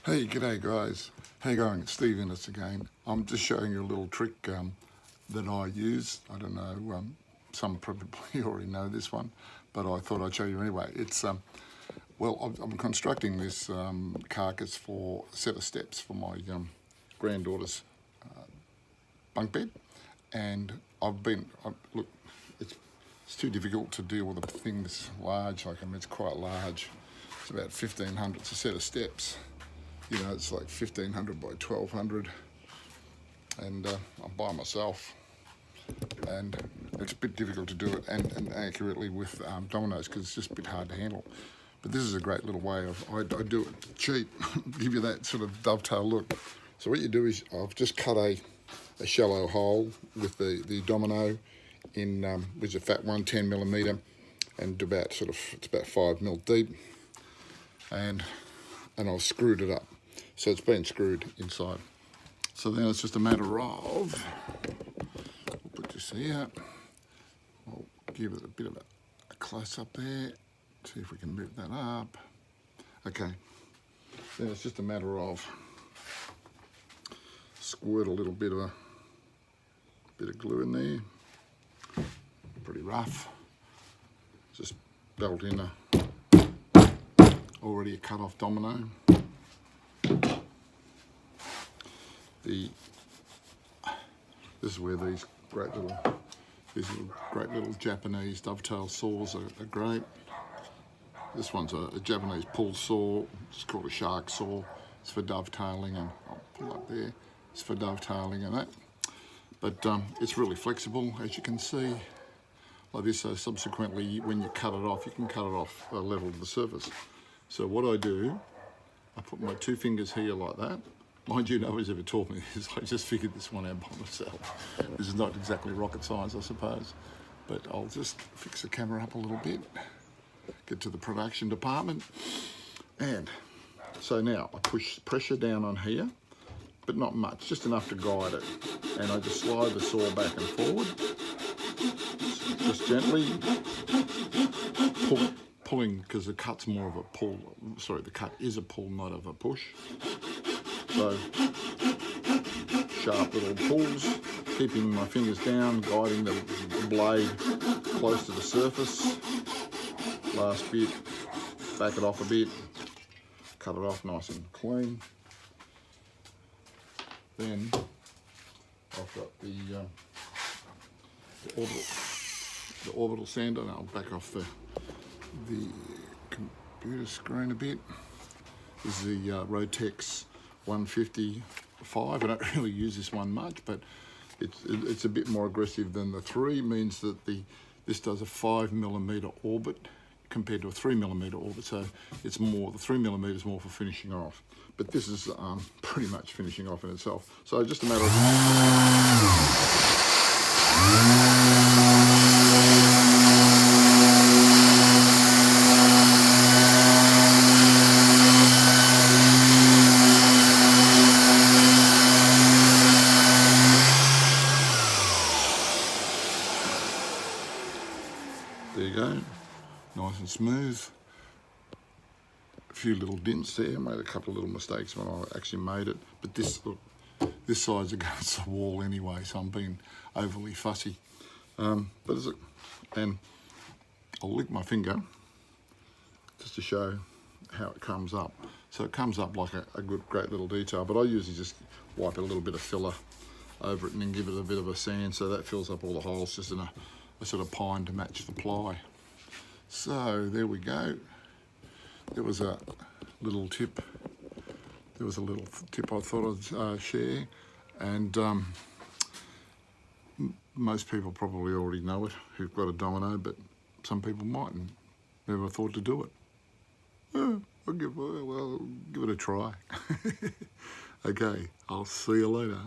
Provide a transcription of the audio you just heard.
Hey, g'day guys. How you going? It's Steve Innes again. I'm just showing you a little trick that I use. I don't know, some probably already know this one, but I thought I'd show you anyway. It's, well, I'm constructing this carcass for a set of steps for my granddaughter's bunk bed. And look, it's too difficult to deal with a thing this large. Like, I mean, it's quite large. It's about 1,500, it's a set of steps. You know, it's like 1,500 by 1,200, and I'm by myself, and it's a bit difficult to do it and accurately with dominoes because it's just a bit hard to handle. But this is a great little way of, I do it cheap, give you that sort of dovetail look. So what you do is, I've just cut a shallow hole with the domino in, which is a fat one, 10mm, and it's about 5mm deep, and I've screwed it up. So it's been screwed inside. So then it's just a matter of, we'll put this here, we'll give it a bit of a close up there, see if we can move that up. Okay, then it's just a matter of squirt a little bit of glue in there, pretty rough. Just belt in already a cut off domino. This is where these great little Japanese dovetail saws are great. This one's a Japanese pull saw. It's called a shark saw. It's for dovetailing, and I'll pull up there. It's for dovetailing and that. But it's really flexible, as you can see, like this. So subsequently, when you cut it off, you can cut it off level to the surface. So what I do, I put my 2 fingers here like that. Mind you, nobody's ever taught me this. I just figured this one out by myself. This is not exactly rocket science, I suppose. But I'll just fix the camera up a little bit, get to the production department. And so now I push pressure down on here, but not much, just enough to guide it. And I just slide the saw back and forward, just gently pulling, because the cut's more of a pull. Sorry, the cut is a pull, not of a push. So, sharp little pulls, keeping my fingers down, guiding the blade close to the surface. Last bit, back it off a bit, cut it off nice and clean. Then I've got the orbital sander. Now I'll back off the computer screen a bit. This is the Rotex 155. I don't really use this one much, but it's a bit more aggressive than the 3. Means that this does a 5mm orbit compared to a 3mm orbit, so it's more, the 3mm is more for finishing off. But this is pretty much finishing off in itself. So just a matter of there you go, nice and smooth. A few little dents there, made a couple of little mistakes when I actually made it, but this side's against the wall anyway, so I'm being overly fussy. And I'll lick my finger just to show how it comes up. So it comes up like a great little detail, but I usually just wipe a little bit of filler over it and then give it a bit of a sand, so that fills up all the holes, just in a sort of pine to match the ply. So there we go. There was a little tip. I thought I'd share, and most people probably already know it who've got a domino, but some people mightn't. Never thought to do it. I'll give it a try. Okay, I'll see you later.